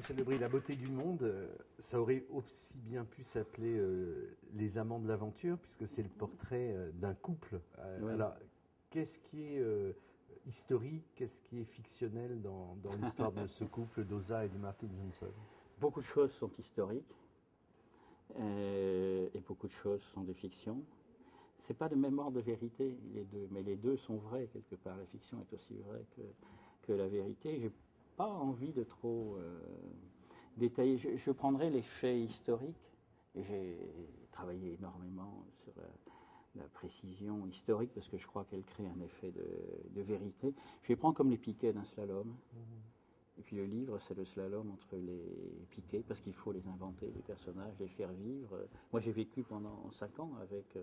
Michel Lebris, La beauté du monde, ça aurait aussi bien pu s'appeler Les amants de l'aventure, puisque c'est le portrait d'un couple. Oui. Alors, qu'est-ce qui est historique, qu'est-ce qui est fictionnel dans l'histoire de ce couple d'Oza et de Martin Johnson? Beaucoup de choses sont historiques et beaucoup de choses sont des fictions. C'est pas de même ordre de vérité, les deux, mais les deux sont vrais quelque part. La fiction est aussi vraie que la vérité. J'ai pas envie de trop détailler. Je prendrai les faits historiques, et j'ai travaillé énormément sur la précision historique parce que je crois qu'elle crée un effet de vérité. Je les prends comme les piquets d'un slalom. Et puis le livre, c'est le slalom entre les piquets, parce qu'il faut les inventer, les personnages, les faire vivre. Moi, j'ai vécu pendant 5 ans avec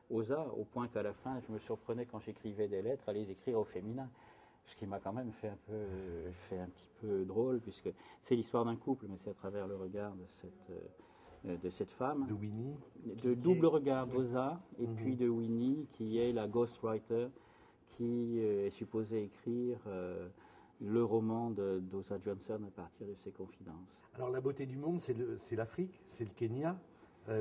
Oza, au point qu'à la fin, je me surprenais quand j'écrivais des lettres à les écrire au féminin. Ce qui m'a quand même fait un petit peu drôle, puisque c'est l'histoire d'un couple, mais c'est à travers le regard de cette femme. De Winnie. De double regard d'Oza, et puis de Winnie, qui est la ghostwriter, qui est supposée écrire le roman d'Oza Johnson à partir de ses confidences. Alors, La beauté du monde, c'est l'Afrique, c'est le Kenya,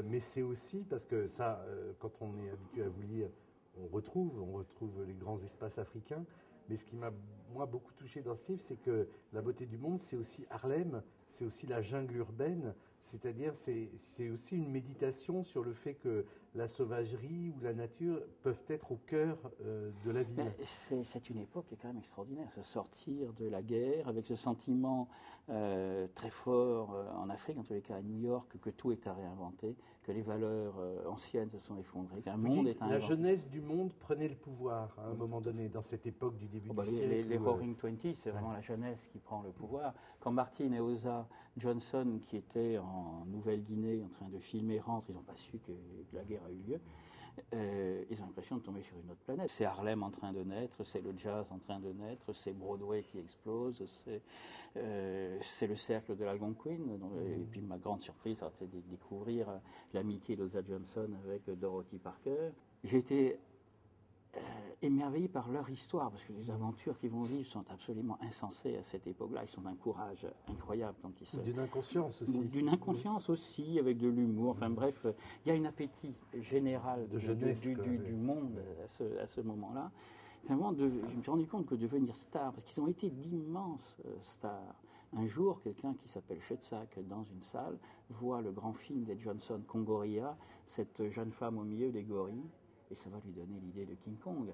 mais c'est aussi, parce que ça, quand on est habitué à vous lire, on retrouve les grands espaces africains. Mais ce qui m'a, moi, beaucoup touché dans ce livre, c'est que La beauté du monde, c'est aussi Harlem, c'est aussi la jungle urbaine, c'est-à-dire c'est aussi une méditation sur le fait que la sauvagerie ou la nature peuvent être au cœur de la ville. C'est une époque qui est quand même extraordinaire, se sortir de la guerre avec ce sentiment très fort en Afrique, en tous les cas à New York, que tout est à réinventer, que les valeurs anciennes se sont effondrées, qu'un monde est à la inventer. jeunesse du monde prenait le pouvoir à un moment donné, dans cette époque du début du siècle. Les Roaring Twenties, c'est vraiment la jeunesse qui prend le pouvoir. Quand Martin et Oza Johnson, qui étaient en Nouvelle-Guinée en train de filmer, rentrent, ils n'ont pas su que la guerre a eu lieu. Ils ont l'impression de tomber sur une autre planète. C'est Harlem en train de naître, c'est le jazz en train de naître, c'est Broadway qui explose, c'est le cercle de l'Algonquin. Et puis ma grande surprise, ça a été de découvrir l'amitié d'Oza Johnson avec Dorothy Parker. J'ai été émerveillés par leur histoire, parce que les aventures qu'ils vont vivre sont absolument insensées à cette époque-là. Ils sont d'un courage incroyable quand ils se... D'une inconscience aussi. D'une inconscience aussi, avec de l'humour. Enfin bref, il y a un appétit général de jeunesse, du monde à ce moment-là. Finalement, je me suis rendu compte que devenir star, parce qu'ils ont été d'immenses stars. Un jour, quelqu'un qui s'appelle Shetzak, dans une salle, voit le grand film des Johnson, Congoria, cette jeune femme au milieu des gorilles, et ça va lui donner l'idée de King Kong.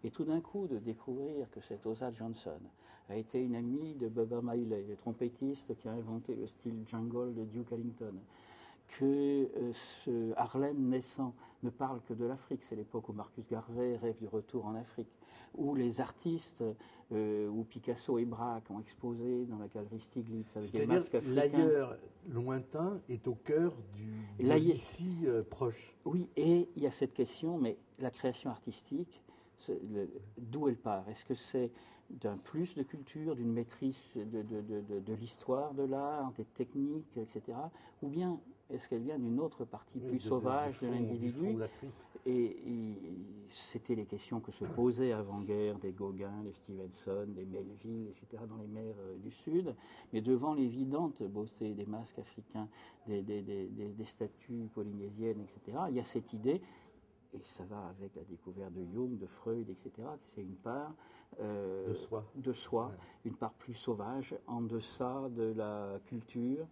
Et tout d'un coup, de découvrir que cette Oza Johnson a été une amie de Bubba Miley, le trompettiste qui a inventé le style jungle de Duke Ellington, que ce Harlem naissant ne parle que de l'Afrique, c'est l'époque où Marcus Garvey rêve du retour en Afrique, où les artistes, où Picasso et Braque ont exposé dans la galerie Stiglitz avec des masques africains. L'ailleurs lointain est au cœur de l'ici proche. Oui, et il y a cette question, mais la création artistique, d'où elle part? Est-ce que c'est d'un plus de culture, d'une maîtrise de l'histoire de l'art, des techniques, etc. Ou bien est-ce qu'elle vient d'une autre partie plus sauvage de l'individu? Et c'était les questions que se posaient avant-guerre des Gauguin, des Stevenson, des Melville, etc., dans les mers du Sud. Mais devant l'évidente beauté des masques africains, des statues polynésiennes, etc., il y a cette idée, et ça va avec la découverte de Jung, de Freud, etc., c'est une part de soi ouais. Une part plus sauvage, en deçà de la culture,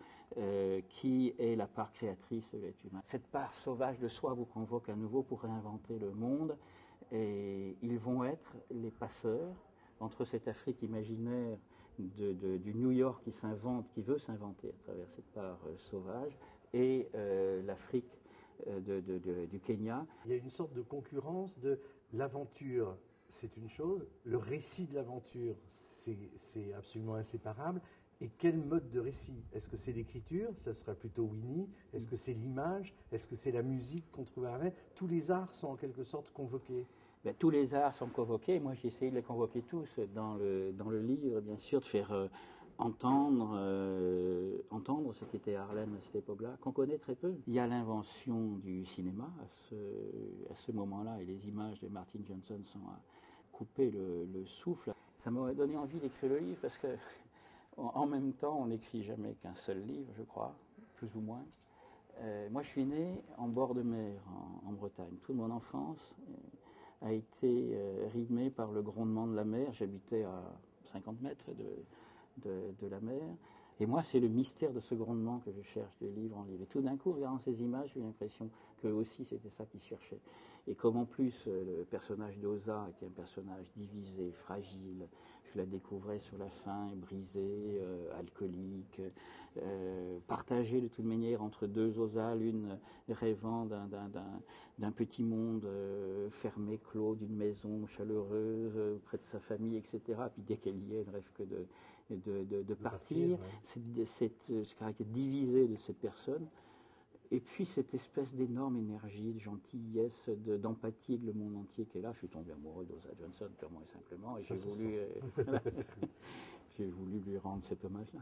qui est la part créatrice de l'être humain. Cette part sauvage de soi vous convoque à nouveau pour réinventer le monde, et ils vont être les passeurs entre cette Afrique imaginaire du New York qui veut s'inventer à travers cette part sauvage, et l'Afrique du Kenya. Il y a une sorte de concurrence de l'aventure, c'est une chose, le récit de l'aventure, c'est absolument inséparable. Et quel mode de récit? Est-ce que c'est l'écriture? Ça sera plutôt Winnie. Est-ce que c'est l'image? Est-ce que c'est la musique qu'on trouve à Harlem? Tous les arts sont en quelque sorte convoqués. Ben, tous les arts sont convoqués. Moi, j'ai essayé de les convoquer tous dans le livre, bien sûr, de faire entendre ce qu'était Harlem à cette époque-là, qu'on connaît très peu. Il y a l'invention du cinéma à ce moment-là, et les images de Martin Johnson sont à couper le souffle. Ça m'aurait donné envie d'écrire le livre, parce que En même temps, on n'écrit jamais qu'un seul livre, je crois, plus ou moins. Moi, je suis né en bord de mer, en Bretagne. Toute mon enfance a été rythmée par le grondement de la mer. J'habitais à 50 mètres de la mer. Et moi, c'est le mystère de ce grondement que je cherche de livre en livre. Et tout d'un coup, en regardant ces images, j'ai l'impression que aussi c'était ça qu'ils cherchaient. Et comme en plus le personnage d'Osa était un personnage divisé, fragile, je la découvrais sur la fin, brisée, alcoolique, partagée de toute manière entre deux Osa, l'une rêvant d'un petit monde fermé, clos, d'une maison chaleureuse, près de sa famille, etc. Puis dès qu'elle y est, elle ne rêve que de partir. Ouais. Ce caractère divisé de cette personne. Et puis cette espèce d'énorme énergie, de gentillesse, d'empathie avec le monde entier qui est là. Je suis tombé amoureux d'Osa Johnson, purement et simplement, et j'ai voulu lui rendre cet hommage-là.